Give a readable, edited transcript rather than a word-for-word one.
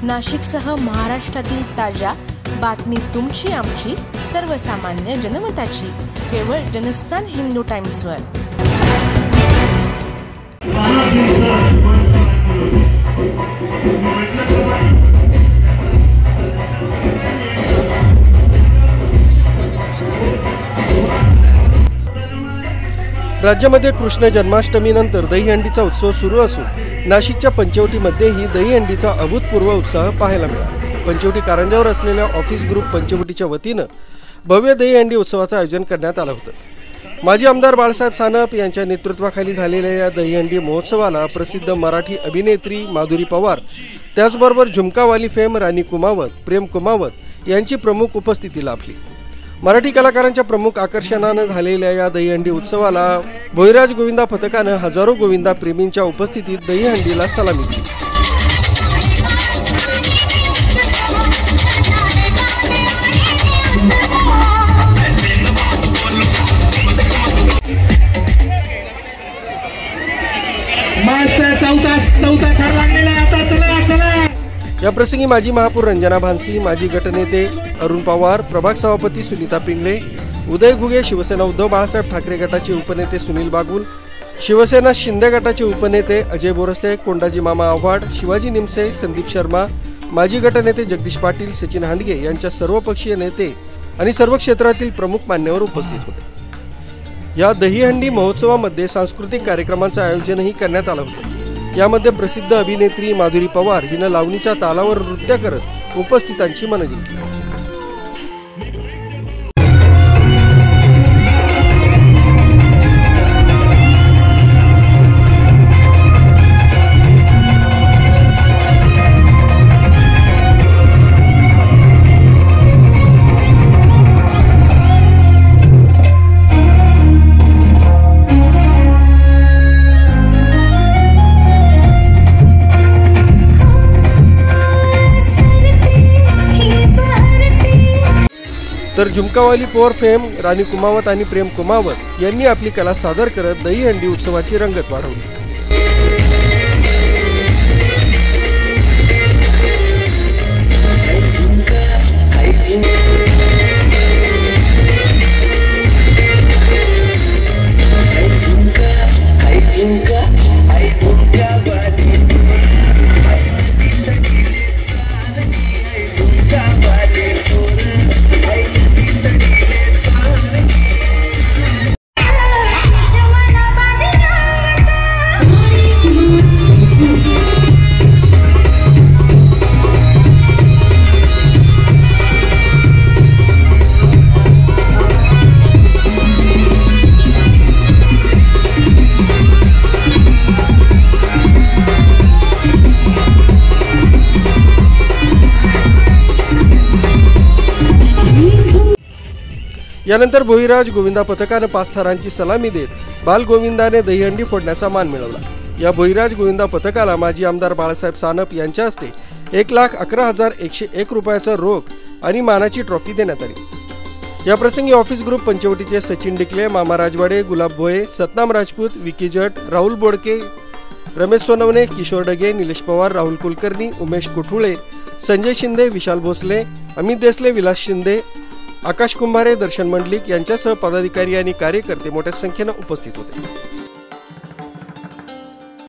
नाशिकसह महाराष्ट्रातील ताज्या बातमी तुमची आमची सर्वसामान्य जनमताची केवळ जनस्थान हिंदू टाइम्सवर। राज्यामध्ये कृष्ण जन्माष्टमीनंतर दहीहंडीचा उत्सव सुरू असून नाशिकच्या पंचवटीमध्येही दहीहंडीचा अभूतपूर्व उत्साह पाहायला मिळाला। पंचवटी कारंजावर असलेल्या ऑफिस ग्रुप पंचवटीच्या वतीनं भव्य दहीहंडी उत्सवाचं आयोजन करण्यात आलं होतं। माजी आमदार बाळासाहेब सानप यांच्या नेतृत्वाखाली झालेल्या या दहीहंडी महोत्सवाला प्रसिद्ध मराठी अभिनेत्री माधुरी पवार, त्याचबरोबर झुमकावाली फेम राणी कुमावत, प्रेम कुमावत यांची प्रमुख उपस्थिती लाभली। मराठी कलाकारांच्या प्रमुख आकर्षणानं झालेल्या या दहीहंडी उत्सवाला भोईराज गोविंदा पथकानं हजारो गोविंदा प्रेमींच्या उपस्थितीत दहीहंडीला सलामी दिली। या प्रसंगी माजी महापौर रंजना भानसी, माजी गटनेते अरुण पवार, प्रभाग सभापती सुनीता पिंगळे, उदय घुगे, शिवसेना उद्धव बाळासाहेब ठाकरे गटाचे उपनेते सुनील बागुल, शिवसेना शिंदे गटाचे उपनेते अजय बोरसे, कोंडाजी मामा आव्हाड, शिवाजी निमसे, संदीप शर्मा, माजी गटनेते जगदीश पाटील, सचिन हांडगे यांच्या सर्वपक्षीय नेते आणि सर्व क्षेत्रातील प्रमुख मान्यवर उपस्थित होते। या दहीहंडी महोत्सवामध्ये सांस्कृतिक कार्यक्रमांचं आयोजनही करण्यात आलं होतं। यामध्ये प्रसिद्ध अभिनेत्री माधुरी पवार हिनं लावणीच्या तालावर नृत्य करत उपस्थितांची मनं जिंकली। तर झुमकावाली पॉवर फेम राणी कुमावत आणि प्रेम कुमावत यांनी आपली कला सादर करत दहीहंडी उत्सवाची रंगत वाढवली। यानंतर भोईराज गोविंदा पथकानं 5 थरांची सलामी देत बाल गोविंदाने दहीहंडी फोडण्याचा मान मिळवला। या भोईराज गोविंदा पथकाला माजी आमदार बाळासाहेब सानप यांच्या हस्ते 1,11,101 रुपयाचा रोख आणि मानाची ट्रॉफी देण्यात आली। या प्रसंगी ऑफिस ग्रुप पंचवटीचे सचिन डिकले, मामा राजवाडे, गुलाब भोये, सतनाम राजपूत, विकी जट, राहुल बोडके, रमेश सोनवणे, किशोर डगे, निलेश पवार, राहुल कुलकर्णी, उमेश कोठुळे, संजय शिंदे, विशाल भोसले, अमित देसले, विलास शिंदे, आकाश कुंभारे, दर्शन मंडलिक यांच्यासह पदाधिकारी आणि कार्यकर्ते मोठ्या संख्येने उपस्थित होते।